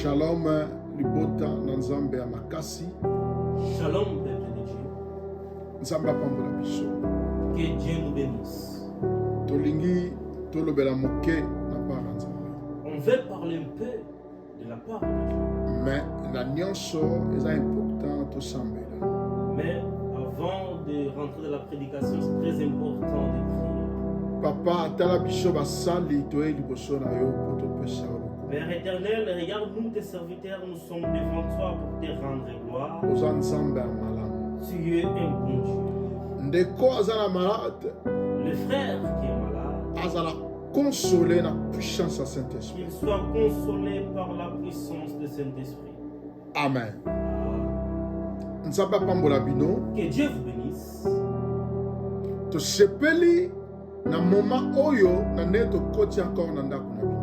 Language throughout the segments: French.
Shalom, libota nanzambe amakasi. Shalom, peuple de Dieu. Nzamba pambola biso. Que Dieu nous bénisse. Tolingi tolobela moke na para nzambe. On veut parler un peu de la part de Dieu. Mais la nyonso est important to sambela. Mais avant de rentrer dans la prédication, c'est très important de prier. Papa atala biso basali toye liboso na yo poto pesa olo. Père éternel, regarde-nous tes serviteurs, nous sommes devant toi pour te rendre gloire. Oza nzambe malamu. Tu es un bon Dieu. Ndeko azala malade. Le frère qui est malade, Azala consolé na puissance à Saint-Esprit. qu'il soit consolé par la puissance du Saint-Esprit. Amen. Ah. Nzamba pambola bino. Que Dieu vous bénisse. To sepeli na moment oyo na nde to koti encore na ndako na bino.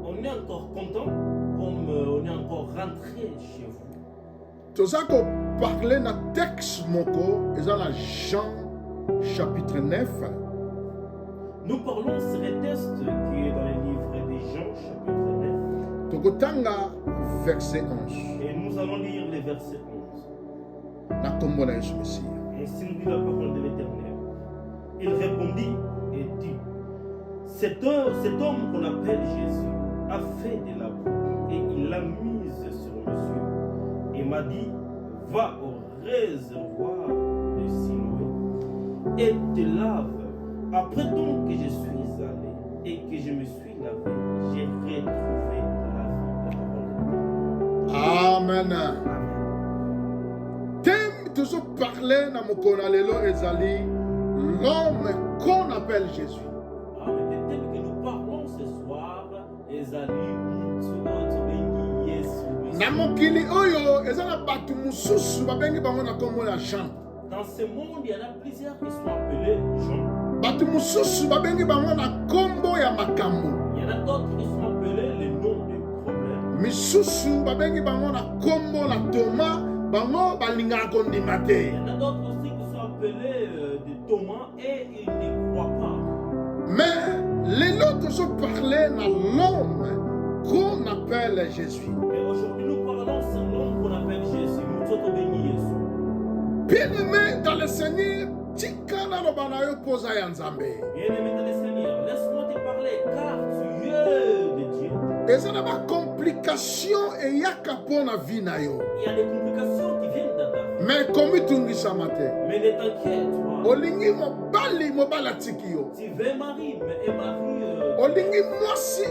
On est encore content, comme on est encore rentré chez vous. Toza ko parler na texte moko eza na Jean chapitre 9. Nous parlons sur le texte qui est dans le livre de Jean, chapitre 9. Tokotanga verset 11. Et nous allons lire le verset 11. Na kombo na Yesu Mesia. Ainsi nous dit la parole de l'Éternel. Il répondit et dit, cet homme qu'on appelle Jésus a fait de la boue et il l'a mise sur mes yeux et m'a dit, va au réservoir de Siloé et te lave. Après donc que je suis allé et que je me suis lavé, j'ai retrouvé la vie. La parole de Amen. Dieu. Amen. Thème toujours parler na mokona lelo ezali l'homme qu'on appelle Jésus. Le thème que nous parlons ce soir est Na mokili oyo eza na batu mususu babengi bango na kombo ya Jean. Dans ce monde, il y en a plusieurs qui sont appelés Jean. Batu mususu babengi bango na kombo ya makambo. Il y en a d'autres qui sont appelés les noms des problèmes. Misusu babengi bango na kombo na Thomas, bango balingaka kondima te. Il y en a d'autres aussi qui sont appelés de Thomas et ils ne croient pas. Mais lelo tozo parler na l'homme qu'on appelle Jésus. Mais aujourd'hui, nous parlons sur l'homme qu'on appelle Jésus. Nous sommes bénis Jésus. Bien-aimé dans le Seigneur, tikana no banayo poza ya Nzambe. Bien-aimé dans le Seigneur, laisse-moi te parler car tu es de Dieu. Eza na ba complication e yaka pona vie na yo. Il y a des complications qui viennent dans ta vie. Mais komi tungisa mate. Mais ne t'inquiète pas. Olingi mobali atiki yo. Tu veux Marie, mais Marie. Olingi mwasi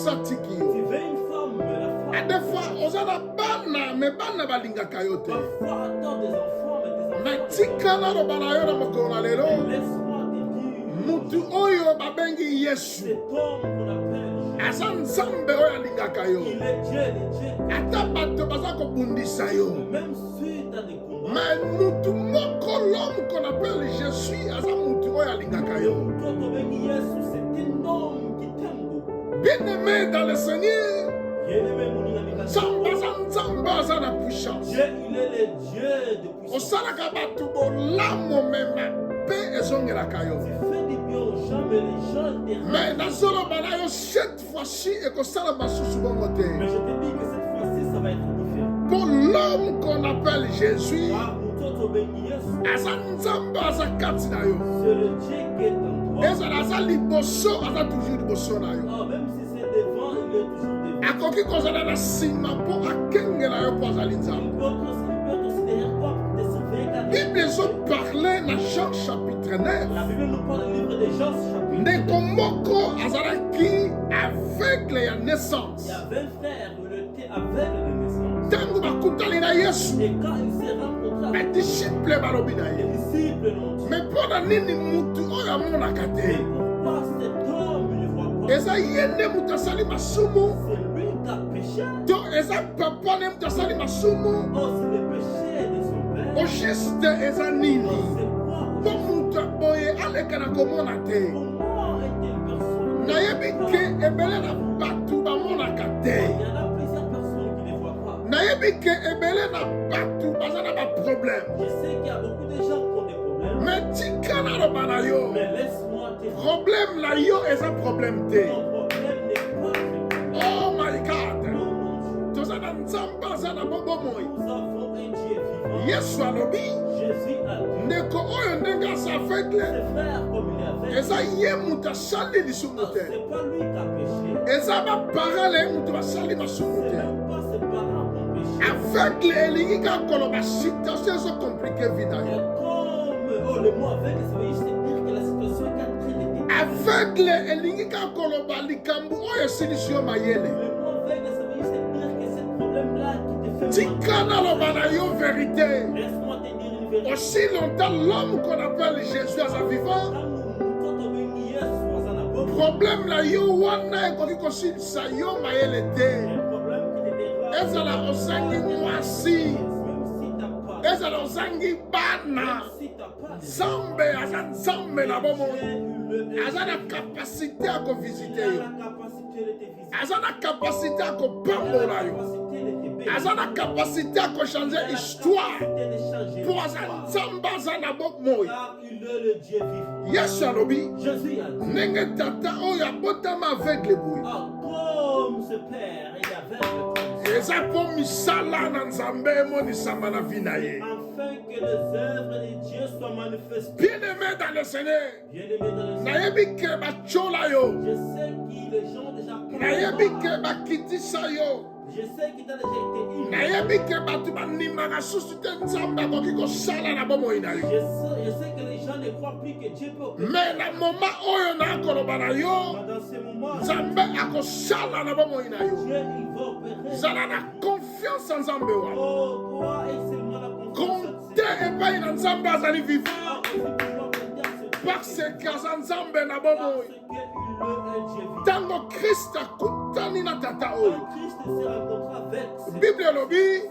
atiki yo. Tu veux une femme, mais la femme. A des fois ozana bana me bana balingaka yo te. Parfois, attends des enfants, mais des enfants. Na tikana no banayo na mokolo na lelo. Laisse-moi te dire. Mutu oyo babengi Yesu. Cet homme qu'on appelle Jésus. Asa Nzambe oyo alingaka yo. Il est Dieu, le Dieu. Ata bato baza kobundisa yo. Même si tu as des combats. Mais mutu moko l'homme qu'on appelle Jésus asa mutu oyo alingaka yo. Toi, tu bénis Jésus, c'est un homme qui t'aime beaucoup. Bien-aimé dans le Seigneur, Bien-aimé, mon ami. Nzambe aza na puissance. Dieu, il est le Dieu de puissance. Osalaka bato bolamu mema pe ezongelaka yo. Tu fais du bien aux gens, mais les gens te Mais nazoloba na yo cette fois-ci ekosala basusu bongo te. Mais je te dis que cette fois-ci, ça va être différent. Pour l'homme qu'on appelle Jésus, Car nous sommes bénis Jésus. aza Nzambe aza kati na yo. C'est le Dieu qui est en toi. Ezala aza liboso aza toujours liboso na yo. Ah, même si c'est devant, il est toujours devant. Akoki kozala na nsima mpo akengela yo mpo azali Nzambe. Il peut être aussi derrière toi pour te surveiller car Bible ezoparle na Jean chapitre 9. la Bible nous parle du livre de Jean chapitre. Ndeko moko azalaki aveugle ya Il naissance. y avait un frère, il était aveugle de naissance. Ntango bakutani na Yesu, Et quand il s'est rencontré avec badisciple balobi na les ye. disciples, l'ont dit. Mais mpo na nini mutu oyo amonaka Mais te? pourquoi cet homme ne voit pas? Eza ye nde mutu asali masumu? C'est lui qui a péché. To eza papa nde mutu asali masumu? Oh, c'est le péché de son père. O juste eza nini? Oh, c'est quoi? Mpo mutu boye aleka na komona te. Comment est-elle personne? Nayebi ke ebele na bato bamonaka te. Il y en a plusieurs personnes qui ne voient pas. Nayebi ke ebele na bato baza na baproblème. Je sais qu'il y a beaucoup de gens qui ont des problèmes. Mais tika naloba na yo, Mais laisse-moi te dire. problème na yo eza problème te. Ton problème n'est pas le problème. Oh my God! Oh mon Dieu. Toza aza na bomoi. Nous avons un Dieu vivant. Yesu alobi Jésus a dit, ndeko oyo ndenge aza aveugle ses frères comme il est aveugle, eza ye moto asali lisumu te. c'est pas lui qui a péché. Eza baparole ye moto basali masumu C'est te. même pas ses parents qui ont péché. Aveugle elingi kaka koloba situation ezokomplike vi na Et yo. comme le mot aveugle, ça veut juste dire que la situation est en train de Aveugle elingi kaka koloba likambo oyo esilisi yo mayele. Le mot aveugle, ça veut juste dire que ce problème-là qui te fait mal. Tika naloba na yo vérité. Laisse-moi te dire une vérité. Aussi longtemps l'homme qu'on appelle Jésus aza vivant, problème na yo wana ekoki kosilisa yo mayele te. Ezala ozangi mwasi, ezala ozangi bana, Nzambe aza Nzambe na bomoi. Aza na kapasite ya kovisite yo, aza na kapasite ya kopambola yo, aza na kapasite ya kochange histoire po aza Nzambe aza na bomoi. Yesu alobi ndenge tata oyo abotama aveugle boye eza mpo misala na Nzambe emonisama na vi na ye. Afin que les œuvres de Dieu soient manifestées. Bien-aimé dans le Seigneur, Bien-aimé dans le Seigneur, nayebi ke bachola yo, je sais que les gens ont déjà nayebi ke bakitisa yo, je sais qu'il a déjà été humilié. nayebi ke bato bandimaka susu te Nzambe akoki kosala na bomoi na yo. Je sais que les gens ne croient plus que Dieu peut opérer. Mais na moment oyo nakoloba na yo, Mais dans ce moment, Nzambe akosala na bomoi na yo. Dieu il va opérer. Zala na confiance en Nzambe wana. Oh, toi et seulement la confiance. Compte epai na Nzambe azali vivant. Parce que aza Nzambe na bomoi. Tango Christ akutani na tata oyo, Bible elobi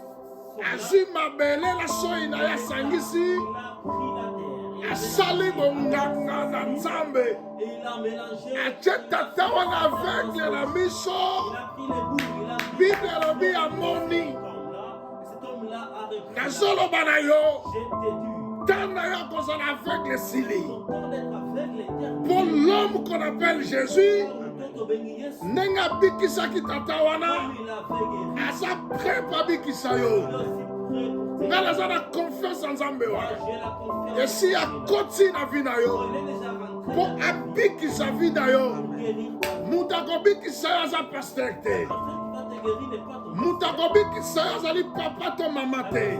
azwi mabele na soi na ye asangisi, asali bonganga na Nzambe, atie tata wana aveugle na miso. Bible elobi amoni. Nazoloba na yo, tana yo kozala aveugle sili. Pour l'homme qu'on appelle Jésus, ndenge abikisaki tata wana, aza prêt pa bikisa yo. Nga naza na confiance en Nzambe wana. Esi akoti na vi na yo, po abikisa vi na yo. Mutu akobikisa yo aza pasteur te. Mutu akobikisa yo azali papa to mama te.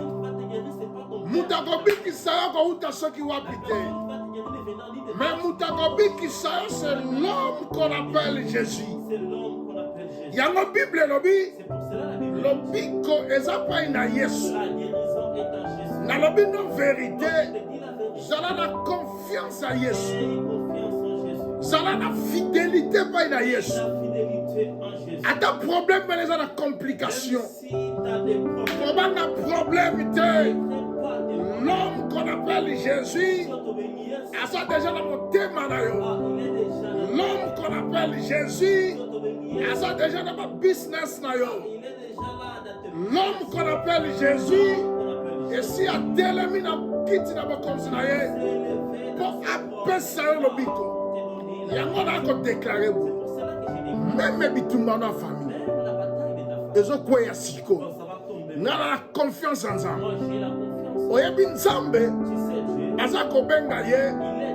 Mutu akobikisa yo kouta soki wapi te. Mais mutakobikisa yo, c'est l'homme qu'on appelle Jésus. C'est l'homme qu'on appelle Jésus. Yango Bible lobi, C'est pour cela la Bible dit, lobiko eza pai na Yesu. la guérison est en Jésus. Na lobi no vérité, Je te dis la vérité. zala na confiance à Yesu. Aie confiance en Jésus. Zala na fidélité pai na Yesu. La fidélité en Jésus. Ata problème mais eza na Même complication. si tu as des problèmes, Koba na problème te. ne crains pas des problèmes. L'homme qu'on appelle Jésus, Soit obéissant. asa déjà na motema na yo. Ah, il est déjà là. L'homme qu'on appelle Jésus, Soit obéissant. asa déjà na ma business na yo. Il est déjà là dans tes L'homme qu'on appelle Jésus, qu'on appelle Jésus. et si a telemi na kiti na bokonzi na ye, S'élever po dans ses bras apesa yo lobiko. pour te donner la Yango na ko déclarer C'est bo. pour cela que j'ai dit, Même bitumba na famille. même la bataille de ta famille, Ezokweya siko. quand ça va tomber, Nga na confiance en Nzambe. moi j'ai la confiance. Oyebi Nzambe Tu sais, Dieu, aza kobenga ye il est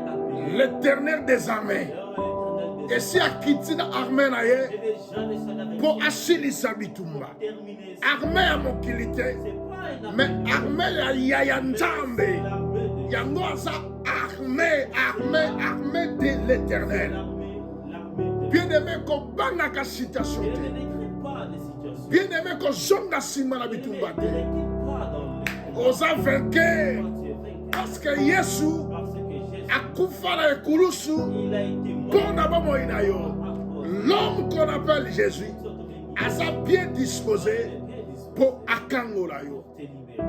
appelé. l'éternel des armées. Et si akiti na armée na ye, Et les gens ne savent po asilisa bitumba. terminer. Armée ya mokili te, C'est pas une mais armée. armée ya Nzambe. C'est l'armée de Yango aza armée de l'éternel. l'armée de Bien-aimé kobangaka situation Dieu. te. Ne décrit pas les situations. Bien-aimé kozonga nsima na Ne bitumba te. décrit pas dans les Oza vainqueur Toi, tu es vainqueur. parce que Yesu Parce que Jésus, akufa na ekulusu il a été mort. mpo na bomoi na yo. L'homme qu'on appelle Jésus aza bien disposé mpo akangola yo. Te libérer.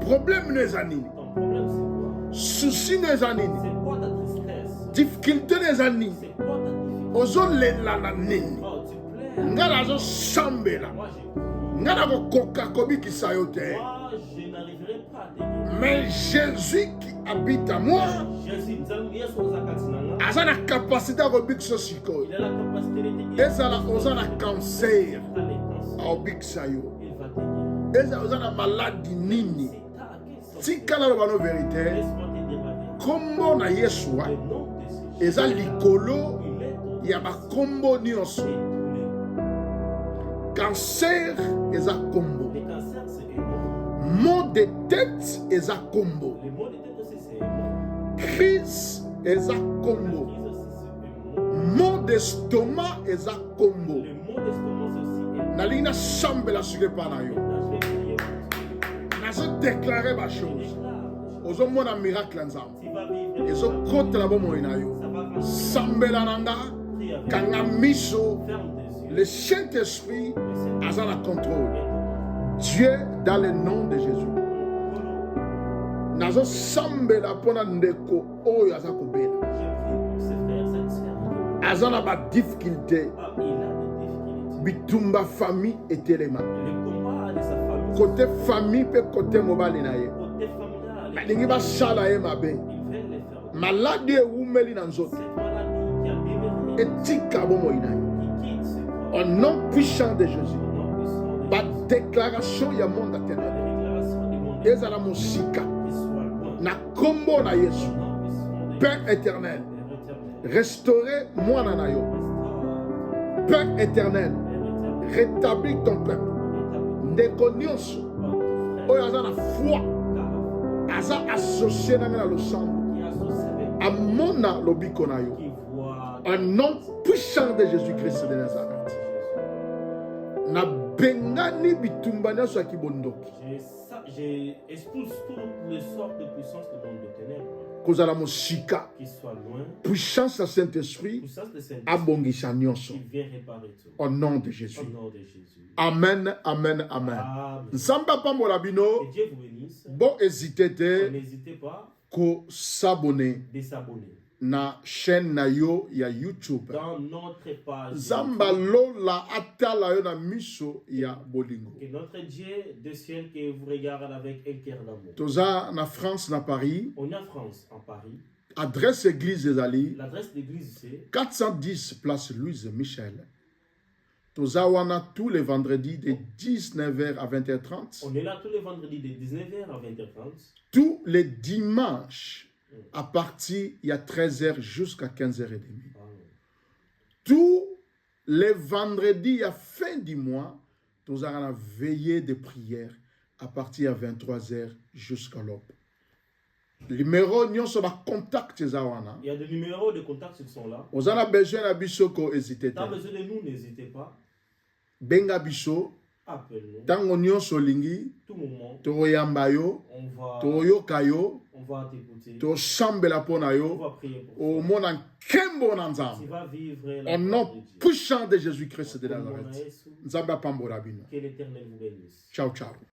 Problème no eza nini? Ton problème, c'est quoi? Susi no eza nini? C'est quoi ta tristesse? Difficulté no eza nini? C'est quoi ta difficulté? Ozolela na nini? Oh, tu plais. Nga nazosambela, Moi, j'ai nga nakokoka kobikisa yo te. Moi, je n'arriverai pas à te guérir. Mais Jésus qui habite à moi Jésus, nous allons Yesu oza kati na nga. aza na kapasité ya kobikisa sikoyo. Il a la capacité de te guérir. Ezala oza na cancer T'as les cancers. aobikisa yo. Il va te guérir. eza oza na maladie nini Si t'as à quelle sorte tikala loba no vérité laisse-moi te dire la vérité. kombo na yesu Le nom de ce eza Jésus, likolo il est au ya bakombo nyonso. et tous Cancer eza kombo, les cancers, c'est un nom. maux de tête eza kombo, Les maux de tête aussi, c'est un nom. crise eza La kombo, crise aussi, c'est un mot. maux d'estomac eza kombo. Le mot d'estomac, c'est aussi un mot. Nalinga sambela suke pa na yo. Maintenant, je vais prier pour toi. Nazo déclarer ba Je chose. déclare, Ozomona miracle nzambe. tu vas vivre des Ezo miracles. kotela bomoi na yo. Ça va rentrer. Sambela nanga Prie avec kanga miso. ferme tes yeux. Le Saint-Esprit Le Seigneur a la contrôle. est Dieu dans le nom de Jésus. Nazo sambela pona ndeko oyo aza kobela. J'ai prié pour ses frères, cette sœur. Azana ba difficulté. Ah, il a des difficultés. Bitumba famille etelema. Le combat de sa famille. Côté famille pe côté mobali na ye. Côté familial. Balingi basala ye mabe. Ils veulent les faire. Maladi ewumeli na nzoto. Cette maladie qui a démarré, Etika bomoi na ye. qui quitte ce corps. Au nom puissant de Jésus. Au nom puissant de Ba Jésus. déclaration ya monde La atena. déclaration du monde Ezala mosika. qui soit loin. Na kombo na Yesu. Au nom puissant de Père Jésus. éternel. Père éternel. Restaurer mwana na yo. Restaure. Père éternel. Père éternel. Rétablis ton peuple. Rétablis Ndeko nyonso. ton Oyo frère. aza na foi. Car Aza associé na nga na losambo. qui associe avec Amona lobiko na yo. qui voit Au nom puissant de Jésus-Christ de Nazareth. Na bengani bitumba nyonso ya kibondoki. J'expulse toutes les sortes de puissances de monde de ténèbres Kozala mosika. qui soient loin. Puissance ya Saint-Esprit. Puissance de Saint-Esprit Abongisa nyonso. qui vient réparer tout. Au nom de Jésus. Au nom de Jésus. Amen, amen, amen. Amen. Nzambe apambola bino. Que Dieu vous bénisse. Bon hésitez te N'hésitez pas ko s'abonner de s'abonner na chaîne na yo ya YouTube. dans notre page. Zamba lola atala yo na miso ya bolingo. Que notre Dieu de ciel que vous regardez avec un cœur d'amour. Toza na France na Paris. On est en France, en Paris. Adresse église ezali L'adresse d'église c'est 410 place Louise Michel. Toza wana tous les vendredis de 19h à 20h30. on est là tous les vendredis de 19h à 20h30. Tous les dimanches à partir il y a 13h jusqu'à 15h30. Tous les vendredis à fin du mois, nous avons la veillée de prière à partir de 23h jusqu'à l'aube. Le numéro nous sommes en contact. Il y a des numéros de contact qui sont là. Vous avez besoin de bisoko hésiter. Tu as besoin de nous, n'hésitez pas. Benga biso, Appelle-nous. tango nyonso lingi, Tout moment, toyamba yo, toyoka yo, on va t'écouter. tosambela pona On yo, va prier pour au toi. mona nkembo na Tu nzambe. vas vivre la Au gloire de nom Dieu. puissant de Jésus-Christ de Au nom de Nazareth. Jésus, Nzambe apambola bino. que l'Éternel vous bénisse. Ciao, ciao.